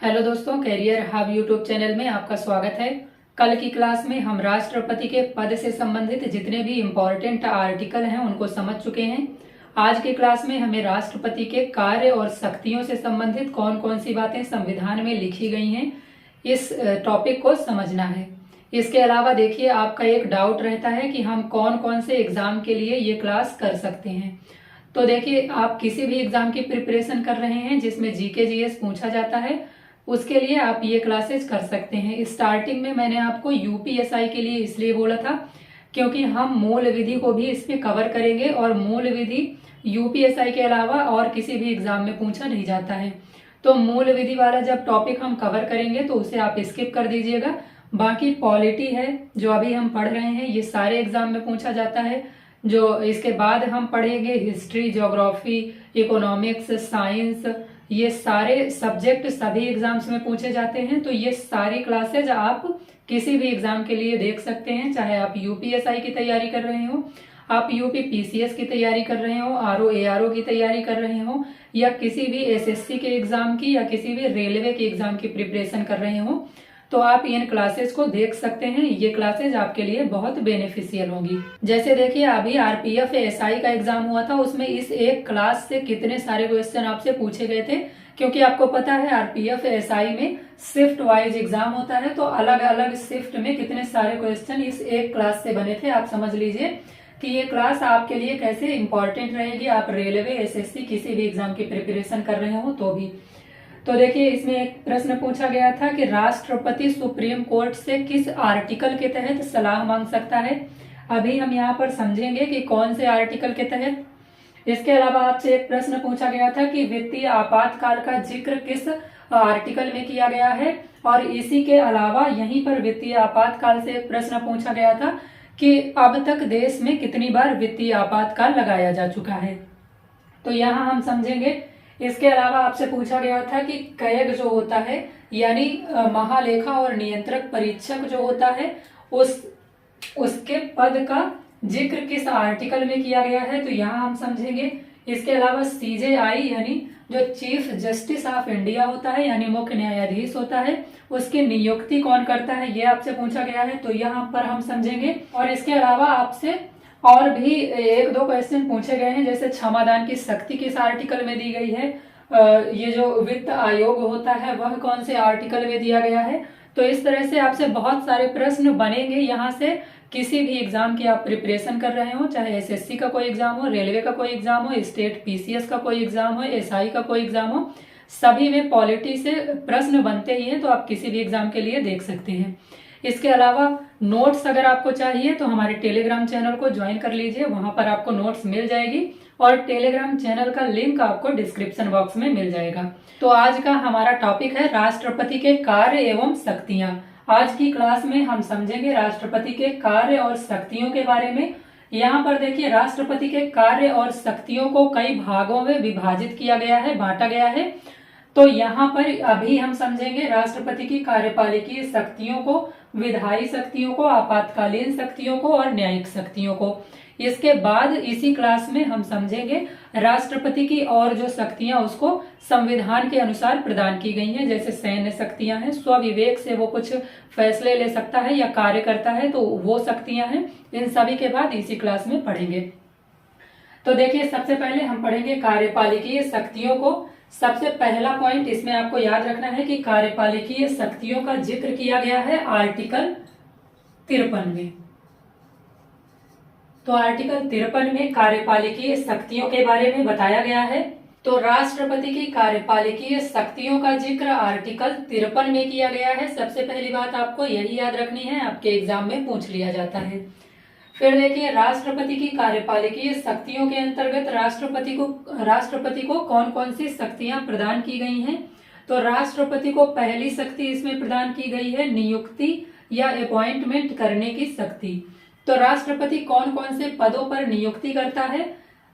Hello दोस्तों, career hub YouTube channel में आपका स्वागत है। कल की क्लास में हम राष्ट्रपति के पद से संबंधित जितने भी इम्पोर्टेंट आर्टिकल हैं उनको समझ चुके हैं। आज की क्लास में हमें राष्ट्रपति के कार्य और शक्तियों से संबंधित कौन कौन सी बातें संविधान में लिखी गई हैं इस टॉपिक को समझना है। इसके अलावा देखिए, आपका एक डाउट रहता है कि हम कौन कौन से एग्जाम के लिए ये क्लास कर सकते हैं। तो देखिए, आप किसी भी एग्जाम की प्रिपरेशन कर रहे हैं जिसमें जीके जीएस पूछा जाता है, उसके लिए आप ये क्लासेस कर सकते हैं। स्टार्टिंग में मैंने आपको यूपीएसआई के लिए इसलिए बोला था क्योंकि हम मूल विधि को भी इसमें कवर करेंगे और मूल विधि यूपीएसआई के अलावा और किसी भी एग्जाम में पूछा नहीं जाता है। तो मूल विधि वाला जब टॉपिक हम कवर करेंगे तो उसे आप स्किप कर दीजिएगा। बाकी पॉलिटी है जो अभी हम पढ़ रहे हैं, ये सारे एग्जाम में पूछा जाता है। जो इसके बाद हम पढ़ेंगे हिस्ट्री, ज्योग्राफी, इकोनॉमिक्स, साइंस, ये सारे सब्जेक्ट सभी एग्जाम्स में पूछे जाते हैं। तो ये सारी क्लासेज आप किसी भी एग्जाम के लिए देख सकते हैं, चाहे आप यूपीएसआई की तैयारी कर रहे हो, आप यूपी पीसीएस की तैयारी कर रहे हो, आरओ एआरओ की तैयारी कर रहे हो, या किसी भी एसएससी के एग्जाम की या किसी भी रेलवे के एग्जाम की प्रिपरेशन कर रहे हो, तो आप इन क्लासेस को देख सकते हैं। ये क्लासेस आपके लिए बहुत बेनिफिशियल होंगी। जैसे देखिए, अभी आरपीएफ एसआई का एग्जाम हुआ था, उसमें इस एक क्लास से कितने सारे क्वेश्चन आपसे पूछे गए थे। क्योंकि आपको पता है आरपीएफ एसआई में शिफ्ट वाइज एग्जाम होता है, तो अलग अलग शिफ्ट में कितने सारे क्वेश्चन इस एक क्लास से बने थे। आप समझ लीजिए कि ये क्लास आपके लिए कैसे इंपॉर्टेंट रहेगी। आप रेलवे, एसएससी किसी भी एग्जाम की प्रिपरेशन कर रहे हो तो भी। तो देखिए, इसमें एक प्रश्न पूछा गया था कि राष्ट्रपति सुप्रीम कोर्ट से किस आर्टिकल के तहत सलाह मांग सकता है। अभी हम यहाँ पर समझेंगे कि कौन से आर्टिकल के तहत। इसके अलावा आपसे एक प्रश्न पूछा गया था कि वित्तीय आपातकाल का जिक्र किस आर्टिकल में किया गया है, और इसी के अलावा यहीं पर वित्तीय आपातकाल से एक प्रश्न पूछा गया था कि अब तक देश में कितनी बार वित्तीय आपातकाल लगाया जा चुका है। तो यहाँ हम समझेंगे। इसके अलावा आपसे पूछा गया था कि कैग जो होता है, यानी महालेखा और नियंत्रक परीक्षक जो होता है, उसके पद का जिक्र किस आर्टिकल में किया गया है। तो यहाँ हम समझेंगे। इसके अलावा सीजेआई यानी जो चीफ जस्टिस ऑफ इंडिया होता है, यानी मुख्य न्यायाधीश होता है, उसकी नियुक्ति कौन करता है, ये आपसे पूछा गया है। तो यहाँ पर हम समझेंगे। और इसके अलावा आपसे और भी एक दो क्वेश्चन पूछे गए हैं, जैसे क्षमादान की शक्ति किस आर्टिकल में दी गई है, ये जो वित्त आयोग होता है वह कौन से आर्टिकल में दिया गया है। तो इस तरह से आपसे बहुत सारे प्रश्न बनेंगे। यहाँ से किसी भी एग्जाम की आप प्रिपरेशन कर रहे हो, चाहे एसएससी का कोई एग्जाम हो, रेलवे का कोई एग्जाम हो, स्टेट पीसीएस का कोई एग्जाम हो, एसआई का कोई एग्जाम हो, सभी में पॉलिटी से प्रश्न बनते ही हैं। तो आप किसी भी एग्जाम के लिए देख सकते हैं। इसके अलावा नोट्स अगर आपको चाहिए तो हमारे टेलीग्राम चैनल को ज्वाइन कर लीजिए, वहां पर आपको नोट्स मिल जाएगी और टेलीग्राम चैनल का लिंक आपको डिस्क्रिप्शन बॉक्स में मिल जाएगा। तो आज का हमारा टॉपिक है राष्ट्रपति के कार्य एवं शक्तियां। आज की क्लास में हम समझेंगे राष्ट्रपति के कार्य और शक्तियों के बारे में। यहाँ पर देखिए, राष्ट्रपति के कार्य और शक्तियों को कई भागों में विभाजित किया गया है, बांटा गया है। तो यहाँ पर अभी हम समझेंगे राष्ट्रपति की कार्यपालिकीय शक्तियों को, विधायी शक्तियों को, आपातकालीन शक्तियों को और न्यायिक शक्तियों को। इसके बाद इसी क्लास में हम समझेंगे राष्ट्रपति की और जो शक्तियां उसको संविधान के अनुसार प्रदान की गई हैं, जैसे सैन्य शक्तियां हैं, स्वविवेक से वो कुछ फैसले ले सकता है या कार्य करता है, तो वो शक्तियां हैं। इन सभी के बाद इसी क्लास में पढ़ेंगे। तो देखिए, सबसे पहले हम पढ़ेंगे कार्यपालिकीय शक्तियों को। सबसे पहला पॉइंट इसमें आपको याद रखना है कि कार्यपालिकीय शक्तियों का जिक्र किया गया है आर्टिकल 53 में। तो आर्टिकल 53 में कार्यपालिकीय शक्तियों के बारे में बताया गया है। तो राष्ट्रपति की कार्यपालिकीय शक्तियों का जिक्र आर्टिकल 53 में किया गया है। सबसे पहली बात आपको यही याद रखनी है, आपके एग्जाम में पूछ लिया जाता है। फिर देखिए, राष्ट्रपति की कार्यपालिकीय शक्तियों के अंतर्गत राष्ट्रपति को कौन कौन सी शक्तियां प्रदान की गई हैं। तो राष्ट्रपति को पहली शक्ति इसमें प्रदान की गई है नियुक्ति या अपॉइंटमेंट करने की शक्ति। तो राष्ट्रपति कौन कौन से पदों पर नियुक्ति करता है।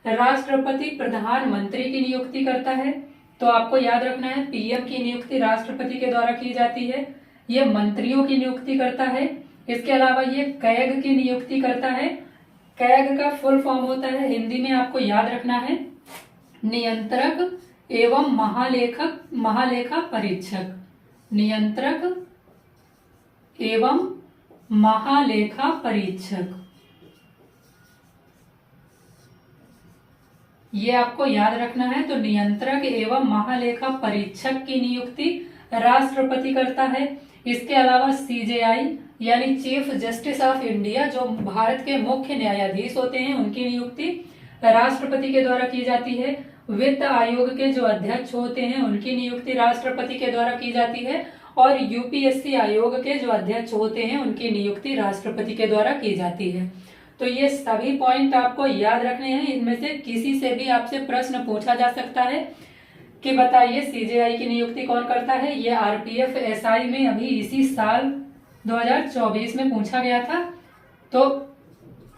राष्ट्रपति प्रधानमंत्री की नियुक्ति करता है। तो आपको याद रखना है, पीएम की नियुक्ति राष्ट्रपति के द्वारा की जाती है। ये मंत्रियों की नियुक्ति करता है। इसके अलावा ये कैग की नियुक्ति करता है। कैग का फुल फॉर्म होता है, हिंदी में आपको याद रखना है, नियंत्रक एवं महालेखा परीक्षक। नियंत्रक एवं महालेखा परीक्षक। ये आपको याद रखना है। तो नियंत्रक एवं महालेखा परीक्षक की नियुक्ति राष्ट्रपति करता है। इसके अलावा सीजेआई यानी चीफ जस्टिस ऑफ इंडिया, जो भारत के मुख्य न्यायाधीश होते हैं, उनकी नियुक्ति राष्ट्रपति के द्वारा की जाती है। वित्त आयोग के जो अध्यक्ष होते हैं उनकी नियुक्ति राष्ट्रपति के द्वारा की जाती है। और यूपीएससी आयोग के जो अध्यक्ष होते हैं उनकी नियुक्ति राष्ट्रपति के द्वारा की जाती है। तो ये सभी पॉइंट आपको याद रखने हैं। इनमें से किसी से भी आपसे प्रश्न पूछा जा सकता है कि बताइए सीजेआई की नियुक्ति कौन करता है। ये आरपीएफ एसआई में अभी इसी साल 2024 में पूछा गया था। तो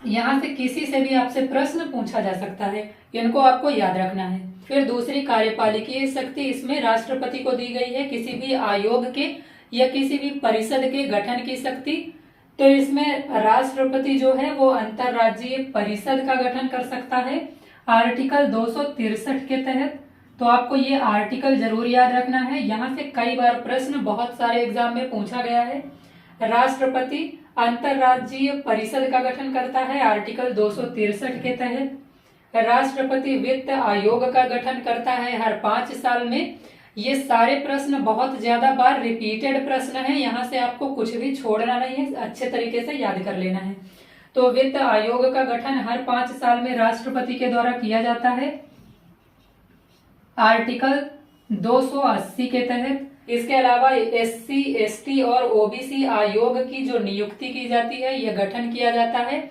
यहाँ से किसी से भी आपसे प्रश्न पूछा जा सकता है, इनको आपको याद रखना है। फिर दूसरी कार्यपालिकीय शक्ति इसमें राष्ट्रपति को दी गई है, किसी भी आयोग के या किसी भी परिषद के गठन की शक्ति। तो इसमें राष्ट्रपति जो है वो अंतरराज्यीय परिषद का गठन कर सकता है आर्टिकल 263 के तहत। तो आपको ये आर्टिकल जरूर याद रखना है। यहाँ से कई बार प्रश्न बहुत सारे एग्जाम में पूछा गया है। राष्ट्रपति अंतरराज्यीय परिषद का गठन करता है आर्टिकल 263 के तहत। राष्ट्रपति वित्त आयोग का गठन करता है हर 5 साल में। ये सारे प्रश्न बहुत ज्यादा बार रिपीटेड प्रश्न हैं, यहाँ से आपको कुछ भी छोड़ना नहीं है, अच्छे तरीके से याद कर लेना है। तो वित्त आयोग का गठन हर 5 साल में राष्ट्रपति के द्वारा किया जाता है आर्टिकल 280 के तहत। इसके अलावा एससी, एसटी और ओबीसी आयोग की जो नियुक्ति की जाती है, यह गठन किया जाता है,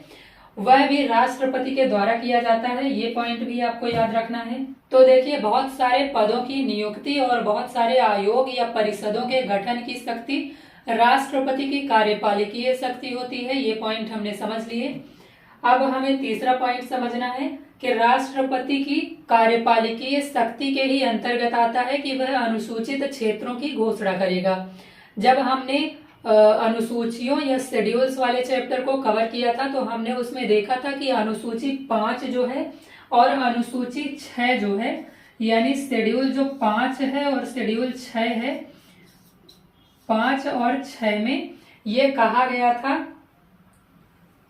वह भी राष्ट्रपति के द्वारा किया जाता है। ये पॉइंट भी आपको याद रखना है। तो देखिए, बहुत सारे पदों की नियुक्ति और बहुत सारे आयोग या परिषदों के गठन की शक्ति राष्ट्रपति की कार्यपालिकीय शक्ति होती है। ये पॉइंट हमने समझ लिए। अब हमें तीसरा पॉइंट समझना है कि राष्ट्रपति की कार्यपालिकीय शक्ति के ही अंतर्गत आता है कि वह अनुसूचित क्षेत्रों की घोषणा करेगा। जब हमने अनुसूचियों या शेड्यूल्स वाले चैप्टर को कवर किया था तो हमने उसमें देखा था कि अनुसूची 5 जो है और अनुसूची 6 जो है, यानी शेड्यूल जो 5 है और शेड्यूल 6 है, 5 और 6 में ये कहा गया था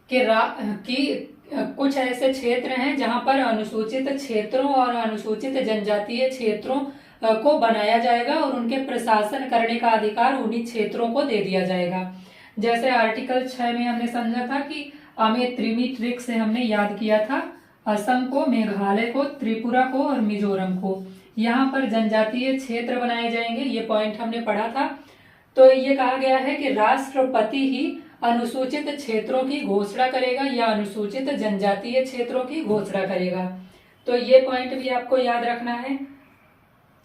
कि कुछ ऐसे क्षेत्र हैं जहां पर अनुसूचित क्षेत्रों और अनुसूचित जनजातीय क्षेत्रों को बनाया जाएगा और उनके प्रशासन करने का अधिकार उन्हीं क्षेत्रों को दे दिया जाएगा। जैसे आर्टिकल 6 में हमने समझा था कि अमेत्रिमी ट्रिक से हमने याद किया था असम को, मेघालय को, त्रिपुरा को और मिजोरम को, यहाँ पर जनजातीय क्षेत्र बनाए जाएंगे। ये पॉइंट हमने पढ़ा था। तो ये कहा गया है कि राष्ट्रपति ही अनुसूचित क्षेत्रों की घोषणा करेगा या अनुसूचित जनजातीय क्षेत्रों की घोषणा करेगा। तो ये पॉइंट भी आपको याद रखना है।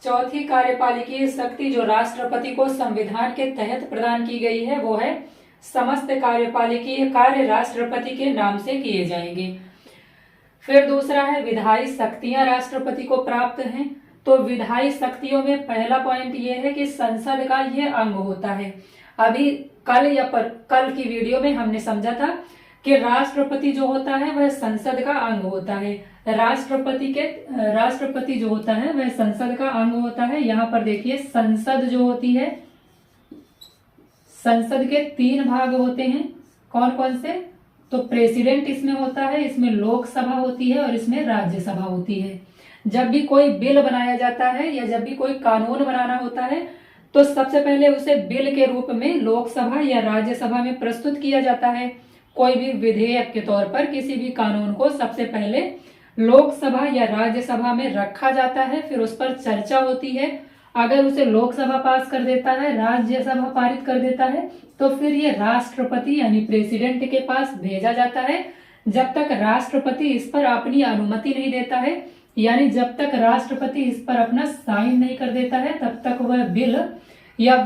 चौथी कार्यपालिकीय शक्ति जो राष्ट्रपति को संविधान के तहत प्रदान की गई है वो है समस्त कार्यपालिकीय कार्य राष्ट्रपति के नाम से किए जाएंगे। फिर दूसरा है विधायी शक्तियां राष्ट्रपति को प्राप्त हैं। तो विधायी शक्तियों में पहला पॉइंट ये है कि संसद का ये अंग होता है। अभी कल की वीडियो में हमने समझा था कि राष्ट्रपति जो होता है वह संसद का अंग होता है। राष्ट्रपति जो होता है वह संसद का अंग होता है। यहाँ पर देखिए, संसद जो होती है, संसद के 3 भाग होते हैं। कौन कौन से? तो प्रेसिडेंट इसमें होता है, इसमें लोकसभा होती है और इसमें राज्यसभा होती है। जब भी कोई बिल बनाया जाता है या जब भी कोई कानून बनाना होता है तो सबसे पहले उसे बिल के रूप में लोकसभा या राज्यसभा में प्रस्तुत किया जाता है। कोई भी विधेयक के तौर पर किसी भी कानून को सबसे पहले लोकसभा या राज्यसभा में रखा जाता है, फिर उस पर चर्चा होती है। अगर उसे लोकसभा पास कर देता है, राज्यसभा पारित कर देता है, तो फिर ये राष्ट्रपति यानी प्रेसिडेंट के पास भेजा जाता है। जब तक राष्ट्रपति इस पर अपनी अनुमति नहीं देता है, यानी जब तक राष्ट्रपति इस पर अपना साइन नहीं कर देता है, तब तक वह बिल या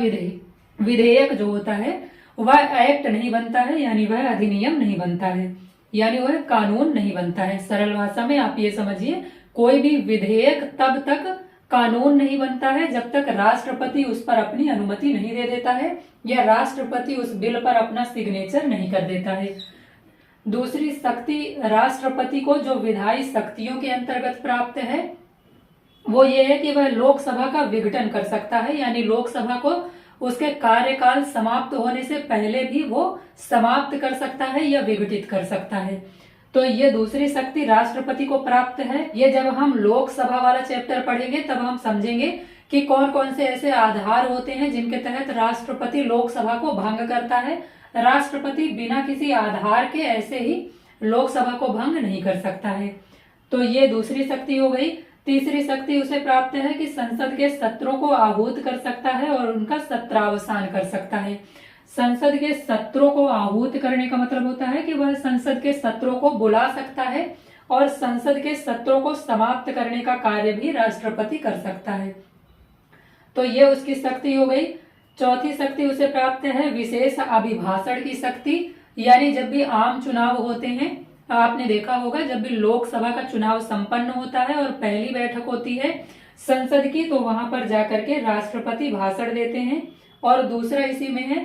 विधेयक जो होता है वह एक्ट नहीं बनता है, यानी वह अधिनियम नहीं बनता है, यानी वह कानून नहीं बनता है। सरल भाषा में आप ये समझिए, कोई भी विधेयक तब तक कानून नहीं बनता है जब तक राष्ट्रपति उस पर अपनी अनुमति नहीं दे देता है या राष्ट्रपति उस बिल पर अपना सिग्नेचर नहीं कर देता है। दूसरी शक्ति राष्ट्रपति को जो विधायी शक्तियों के अंतर्गत प्राप्त है वो ये है कि वह लोकसभा का विघटन कर सकता है, यानी लोकसभा को उसके कार्यकाल समाप्त होने से पहले भी वो समाप्त कर सकता है या विघटित कर सकता है। तो ये दूसरी शक्ति राष्ट्रपति को प्राप्त है। ये जब हम लोकसभा वाला चैप्टर पढ़ेंगे तब हम समझेंगे कि कौन कौन से ऐसे आधार होते हैं जिनके तहत राष्ट्रपति लोकसभा को भंग करता है। राष्ट्रपति बिना किसी आधार के ऐसे ही लोकसभा को भंग नहीं कर सकता है। तो ये दूसरी शक्ति हो गई। तीसरी शक्ति उसे प्राप्त है कि संसद के सत्रों को आहूत कर सकता है और उनका सत्रावसान कर सकता है। संसद के सत्रों को आहूत करने का मतलब होता है कि वह संसद के सत्रों को बुला सकता है और संसद के सत्रों को समाप्त करने का कार्य भी राष्ट्रपति कर सकता है। तो ये उसकी शक्ति हो गई। चौथी शक्ति उसे प्राप्त है विशेष अभिभाषण की शक्ति, यानी जब भी आम चुनाव होते हैं, आपने देखा होगा जब भी लोकसभा का चुनाव संपन्न होता है और पहली बैठक होती है संसद की, तो वहां पर जाकर के राष्ट्रपति भाषण देते हैं। और दूसरा इसी में है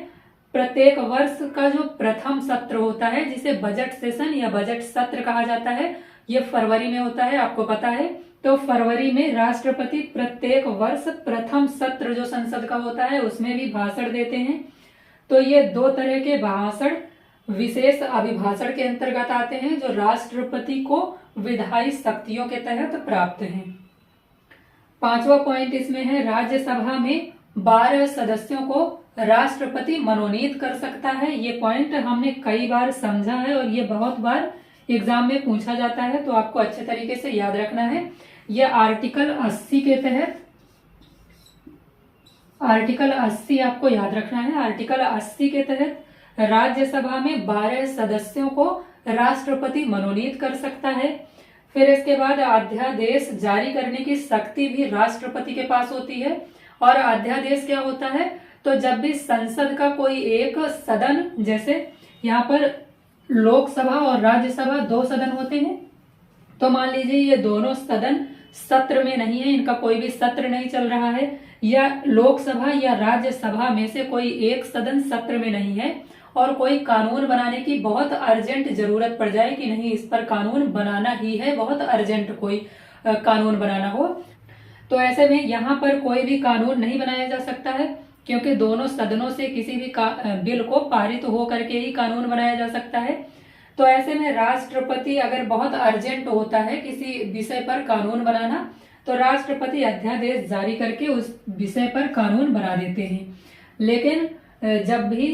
प्रत्येक वर्ष का जो प्रथम सत्र होता है जिसे बजट सेशन या बजट सत्र कहा जाता है, ये फरवरी में होता है, आपको पता है। तो फरवरी में राष्ट्रपति प्रत्येक वर्ष प्रथम सत्र जो संसद का होता है उसमें भी भाषण देते हैं। तो ये दो तरह के भाषण विशेष अभिभाषण के अंतर्गत आते हैं जो राष्ट्रपति को विधायी शक्तियों के तहत प्राप्त हैं। पांचवा पॉइंट इसमें है राज्यसभा में 12 सदस्यों को राष्ट्रपति मनोनीत कर सकता है। ये पॉइंट हमने कई बार समझा है और ये बहुत बार एग्जाम में पूछा जाता है, तो आपको अच्छे तरीके से याद रखना है। यह आर्टिकल 80 के तहत, आर्टिकल 80 आपको याद रखना है। आर्टिकल 80 के तहत राज्यसभा में 12 सदस्यों को राष्ट्रपति मनोनीत कर सकता है। फिर इसके बाद अध्यादेश जारी करने की शक्ति भी राष्ट्रपति के पास होती है। और अध्यादेश क्या होता है, तो जब भी संसद का कोई एक सदन, जैसे यहाँ पर लोकसभा और राज्यसभा 2 सदन होते हैं, तो मान लीजिए ये दोनों सदन सत्र में नहीं है, इनका कोई भी सत्र नहीं चल रहा है, या लोकसभा या राज्यसभा में से कोई एक सदन सत्र में नहीं है और कोई कानून बनाने की बहुत अर्जेंट जरूरत पड़ जाए कि नहीं इस पर कानून बनाना ही है, बहुत अर्जेंट कोई कानून बनाना हो, तो ऐसे में यहाँ पर कोई भी कानून नहीं बनाया जा सकता है, क्योंकि दोनों सदनों से किसी भी बिल को पारित हो करके ही कानून बनाया जा सकता है। तो ऐसे में राष्ट्रपति अगर बहुत अर्जेंट होता है किसी विषय पर कानून बनाना, तो राष्ट्रपति अध्यादेश जारी करके उस विषय पर कानून बना देते हैं। लेकिन जब भी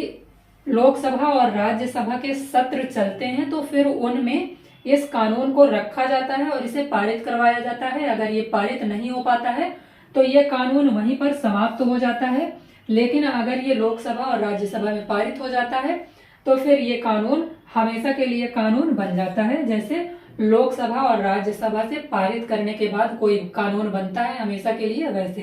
लोकसभा और राज्यसभा के सत्र चलते हैं तो फिर उनमें इस कानून को रखा जाता है और इसे पारित करवाया जाता है। अगर ये पारित नहीं हो पाता है तो ये कानून वहीं पर समाप्त हो जाता है। लेकिन अगर ये लोकसभा और राज्यसभा में पारित हो जाता है तो फिर ये कानून हमेशा के लिए कानून बन जाता है। जैसे लोकसभा और राज्यसभा से पारित करने के बाद कोई कानून बनता है हमेशा के लिए, वैसे।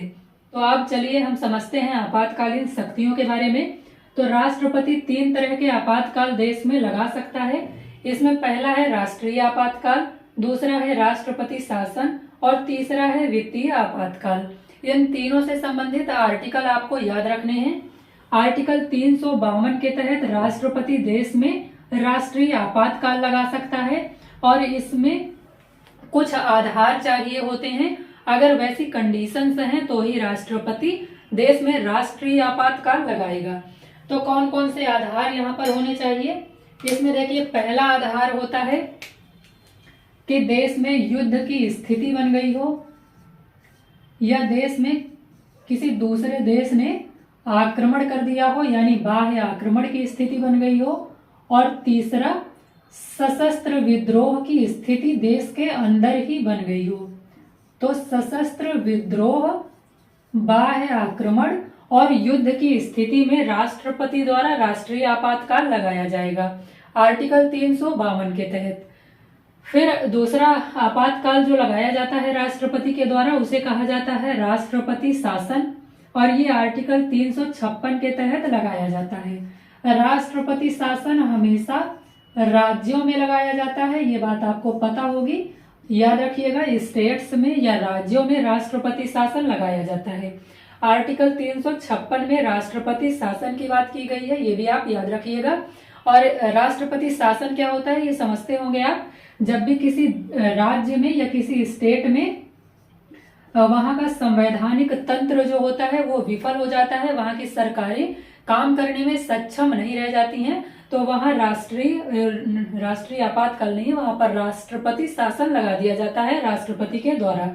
तो अब चलिए हम समझते हैं आपातकालीन शक्तियों के बारे में। तो राष्ट्रपति 3 तरह के आपातकाल देश में लगा सकता है। इसमें पहला है राष्ट्रीय आपातकाल, दूसरा है राष्ट्रपति शासन और तीसरा है वित्तीय आपातकाल। इन तीनों से संबंधित आर्टिकल आपको याद रखने हैं। आर्टिकल 352 के तहत राष्ट्रपति देश में राष्ट्रीय आपातकाल लगा सकता है और इसमें कुछ आधार चाहिए होते हैं। अगर वैसी कंडीशंस हैं तो ही राष्ट्रपति देश में राष्ट्रीय आपातकाल लगाएगा। तो कौन कौन से आधार यहाँ पर होने चाहिए, इसमें देखिए पहला आधार होता है कि देश में युद्ध की स्थिति बन गई हो या देश में किसी दूसरे देश ने आक्रमण कर दिया हो, यानी बाह्य आक्रमण की स्थिति बन गई हो। और तीसरा सशस्त्र विद्रोह की स्थिति देश के अंदर ही बन गई हो। तो सशस्त्र विद्रोह, बाह्य आक्रमण और युद्ध की स्थिति में राष्ट्रपति द्वारा राष्ट्रीय आपातकाल लगाया जाएगा आर्टिकल 352 के तहत। फिर दूसरा आपातकाल जो लगाया जाता है राष्ट्रपति के द्वारा उसे कहा जाता है राष्ट्रपति शासन और ये आर्टिकल 356 के तहत लगाया जाता है। राष्ट्रपति शासन हमेशा राज्यों में लगाया जाता है, ये बात आपको पता होगी, याद रखिएगा। स्टेट्स में या राज्यों में राष्ट्रपति शासन लगाया जाता है। आर्टिकल 356 में राष्ट्रपति शासन की बात की गई है, ये भी आप याद रखिएगा। और राष्ट्रपति शासन क्या होता है ये समझते होंगे आप। जब भी किसी राज्य में या किसी स्टेट में वहां का संवैधानिक तंत्र जो होता है वो विफल हो जाता है, वहां की सरकारें काम करने में सक्षम नहीं रह जाती हैं, तो वहां राष्ट्रीय आपातकाल नहीं, वहां पर राष्ट्रपति शासन लगा दिया जाता है राष्ट्रपति के द्वारा।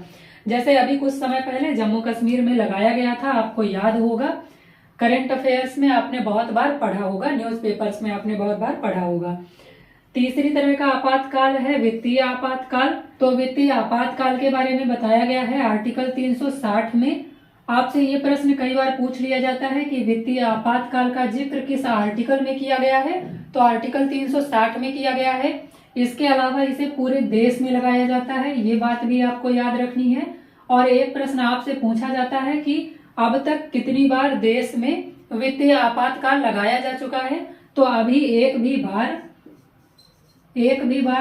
जैसे अभी कुछ समय पहले जम्मू कश्मीर में लगाया गया था, आपको याद होगा, करंट अफेयर्स में आपने बहुत बार पढ़ा होगा, न्यूज़पेपर्स में आपने बहुत बार पढ़ा होगा। तीसरी तरह का आपातकाल है वित्तीय आपातकाल। तो वित्तीय आपातकाल के बारे में बताया गया है आर्टिकल 360 में। आपसे ये प्रश्न कई बार पूछ लिया जाता है कि वित्तीय आपातकाल का जिक्र किस आर्टिकल में किया गया है, तो आर्टिकल 360 में किया गया है। इसके अलावा इसे पूरे देश में लगाया जाता है, ये बात भी आपको याद रखनी है। और एक प्रश्न आपसे पूछा जाता है कि अब तक कितनी बार देश में वित्तीय आपातकाल लगाया जा चुका है, तो अभी एक भी बार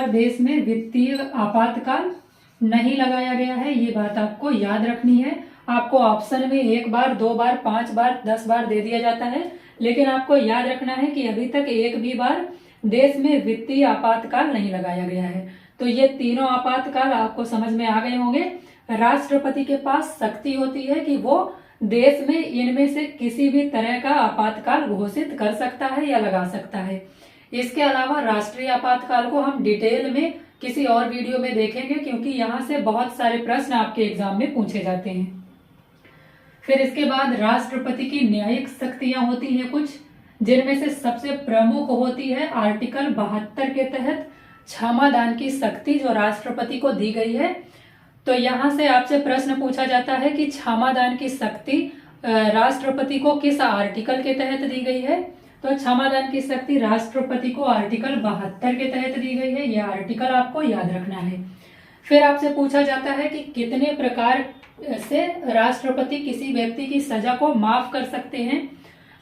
देश में वित्तीय आपातकाल नहीं लगाया गया है, ये बात आपको याद रखनी है। आपको ऑप्शन में 1 बार, 2 बार, 5 बार, 10 बार दे दिया जाता है, लेकिन आपको याद रखना है कि अभी तक एक भी बार देश में वित्तीय आपातकाल नहीं लगाया गया है। तो ये तीनों आपातकाल आपको समझ में आ गए होंगे। राष्ट्रपति के पास शक्ति होती है कि वो देश में इनमें से किसी भी तरह का आपातकाल घोषित कर सकता है या लगा सकता है। इसके अलावा राष्ट्रीय आपातकाल को हम डिटेल में किसी और वीडियो में देखेंगे, क्योंकि यहाँ से बहुत सारे प्रश्न आपके एग्जाम में पूछे जाते हैं। फिर इसके बाद राष्ट्रपति की न्यायिक शक्तियां होती हैं कुछ, जिनमें से सबसे प्रमुख होती है आर्टिकल 72 के तहत क्षमादान की शक्ति जो राष्ट्रपति को दी गई है। तो यहाँ से आपसे प्रश्न पूछा जाता है कि क्षमादान की शक्ति राष्ट्रपति को किस आर्टिकल के तहत दी गई है, तो क्षमादान की शक्ति राष्ट्रपति को आर्टिकल 72 के तहत दी गई है, यह आर्टिकल आपको याद रखना है। फिर आपसे पूछा जाता है कि कितने प्रकार से राष्ट्रपति किसी व्यक्ति की सजा को माफ कर सकते हैं,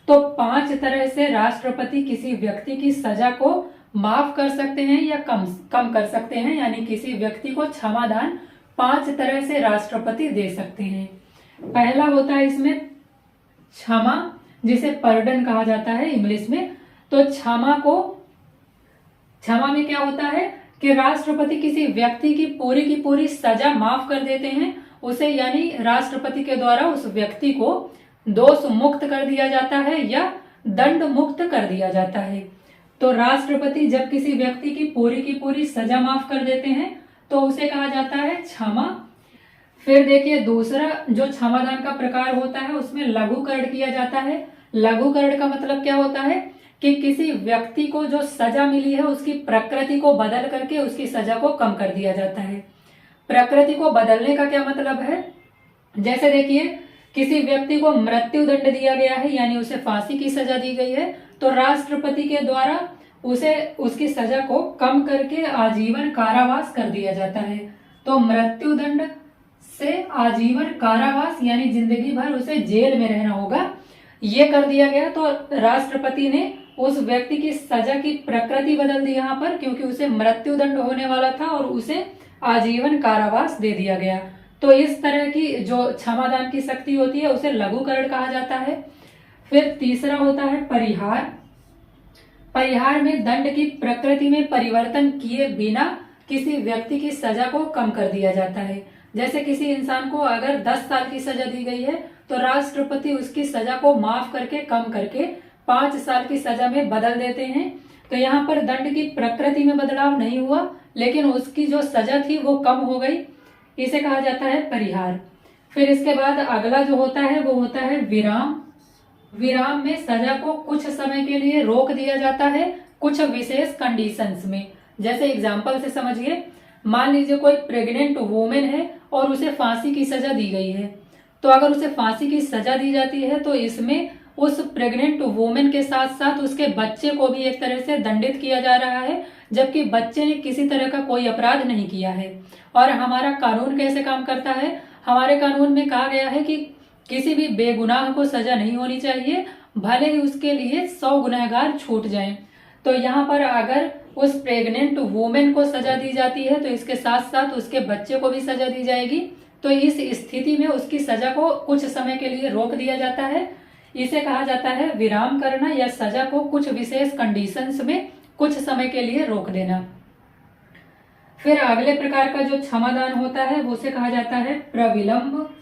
तो 5 तरह से राष्ट्रपति किसी व्यक्ति की सजा को माफ कर सकते हैं या कम कर सकते हैं, यानी किसी व्यक्ति को क्षमादान 5 तरह से राष्ट्रपति दे सकते हैं। पहला होता है इसमें क्षमा, जिसे पर्डन कहा जाता है इंग्लिश में। तो क्षमा में क्या होता है कि राष्ट्रपति किसी व्यक्ति की पूरी सजा माफ कर देते हैं उसे, यानी राष्ट्रपति के द्वारा उस व्यक्ति को दोष मुक्त कर दिया जाता है या दंड मुक्त कर दिया जाता है। तो राष्ट्रपति जब किसी व्यक्ति की पूरी सजा माफ कर देते हैं तो उसे कहा जाता है क्षमा। फिर देखिए दूसरा जो क्षमादान का प्रकार होता है उसमें लघुकरण किया जाता है। लघुकरण का मतलब क्या होता है कि किसी व्यक्ति को जो सजा मिली है उसकी प्रकृति को बदल करके उसकी सजा को कम कर दिया जाता है। प्रकृति को बदलने का क्या मतलब है, जैसे देखिए किसी व्यक्ति को मृत्यु दंड दिया गया है, यानी उसे फांसी की सजा दी गई है, तो राष्ट्रपति के द्वारा उसे उसकी सजा को कम करके आजीवन कारावास कर दिया जाता है। तो मृत्यु दंड से आजीवन कारावास यानी जिंदगी भर उसे जेल में रहना होगा, ये कर दिया गया। तो राष्ट्रपति ने उस व्यक्ति की सजा की प्रकृति बदल दी यहाँ पर, क्योंकि उसे मृत्यु दंड होने वाला था और उसे आजीवन कारावास दे दिया गया। तो इस तरह की जो क्षमादान की शक्ति होती है उसे लघुकरण कहा जाता है। फिर तीसरा होता है परिहार। परिहार में दंड की प्रकृति में परिवर्तन किए बिना किसी व्यक्ति की सजा को कम कर दिया जाता है। जैसे किसी इंसान को अगर 10 साल की सजा दी गई है तो राष्ट्रपति उसकी सजा को माफ करके कम करके 5 साल की सजा में बदल देते हैं। तो यहाँ पर दंड की प्रकृति में बदलाव नहीं हुआ, लेकिन उसकी जो सजा थी वो कम हो गई, इसे कहा जाता है परिहार। फिर इसके बाद अगला जो होता है वो होता है विराम। विराम में सजा को कुछ समय के लिए रोक दिया जाता है कुछ विशेष कंडीशंस में। जैसे एग्जाम्पल से समझिए, मान लीजिए कोई प्रेग्नेंट वुमेन है और उसे फांसी की सजा दी गई है, तो अगर उसे फांसी की सजा दी जाती है तो इसमें उस प्रेग्नेंट वुमेन के साथ साथ उसके बच्चे को भी एक तरह से दंडित किया जा रहा है, जबकि बच्चे ने किसी तरह का कोई अपराध नहीं किया है। और हमारा कानून कैसे काम करता है, हमारे कानून में कहा गया है कि किसी भी बेगुनाह को सजा नहीं होनी चाहिए, भले ही उसके लिए 100 गुनहगार छूट जाएं। तो यहाँ पर अगर उस प्रेग्नेंट वुमेन को सजा दी जाती है तो इसके साथ साथ उसके बच्चे को भी सजा दी जाएगी। तो इस स्थिति में उसकी सजा को कुछ समय के लिए रोक दिया जाता है, इसे कहा जाता है विराम करना या सजा को कुछ विशेष कंडीशंस में कुछ समय के लिए रोक देना। फिर अगले प्रकार का जो क्षमादान होता है वो उसे कहा जाता है प्रविलंब।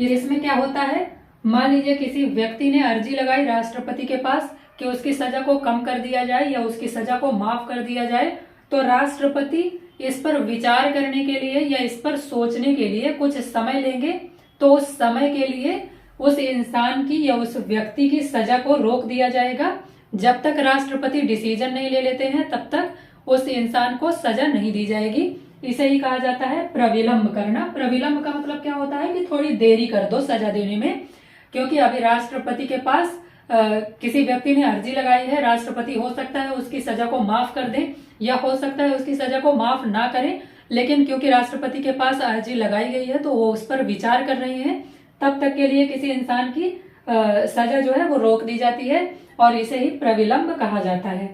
इसमें क्या होता है, मान लीजिए किसी व्यक्ति ने अर्जी लगाई राष्ट्रपति के पास कि उसकी सजा को कम कर दिया जाए या उसकी सजा को माफ कर दिया जाए, तो राष्ट्रपति इस पर विचार करने के लिए या इस पर सोचने के लिए कुछ समय लेंगे। तो उस समय के लिए उस इंसान की या उस व्यक्ति की सजा को रोक दिया जाएगा। जब तक राष्ट्रपति डिसीजन नहीं ले लेते हैं तब तक उस इंसान को सजा नहीं दी जाएगी। इसे ही कहा जाता है प्रविलंब करना। प्रविलंब का मतलब क्या होता है कि थोड़ी देरी कर दो सजा देने में, क्योंकि अभी राष्ट्रपति के पास किसी व्यक्ति ने अर्जी लगाई है, राष्ट्रपति हो सकता है उसकी सजा को माफ कर दे या हो सकता है उसकी सजा को माफ ना करें, लेकिन क्योंकि राष्ट्रपति के पास अर्जी लगाई गई है तो वो उस पर विचार कर रहे हैं, तब तक के लिए किसी इंसान की सजा जो है वो रोक दी जाती है और इसे ही प्रविलंब कहा जाता है।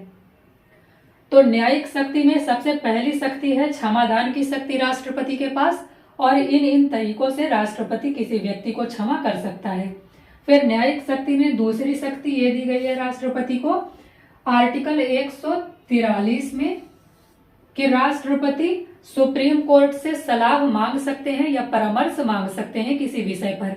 तो न्यायिक शक्ति में सबसे पहली शक्ति है क्षमादान की शक्ति राष्ट्रपति के पास, और इन तरीकों से राष्ट्रपति किसी व्यक्ति को क्षमा कर सकता है। फिर न्यायिक शक्ति में दूसरी शक्ति ये दी गई है राष्ट्रपति को आर्टिकल 143 में कि राष्ट्रपति सुप्रीम कोर्ट से सलाह मांग सकते हैं या परामर्श मांग सकते हैं किसी विषय पर।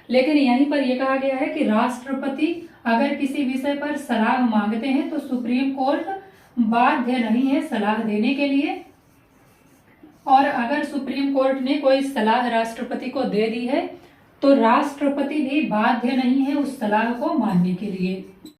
लेकिन यहीं पर यह कहा गया है कि राष्ट्रपति अगर किसी विषय पर सलाह मांगते हैं तो सुप्रीम कोर्ट बाध्य नहीं है सलाह देने के लिए, और अगर सुप्रीम कोर्ट ने कोई सलाह राष्ट्रपति को दे दी है तो राष्ट्रपति भी बाध्य नहीं है उस सलाह को मानने के लिए।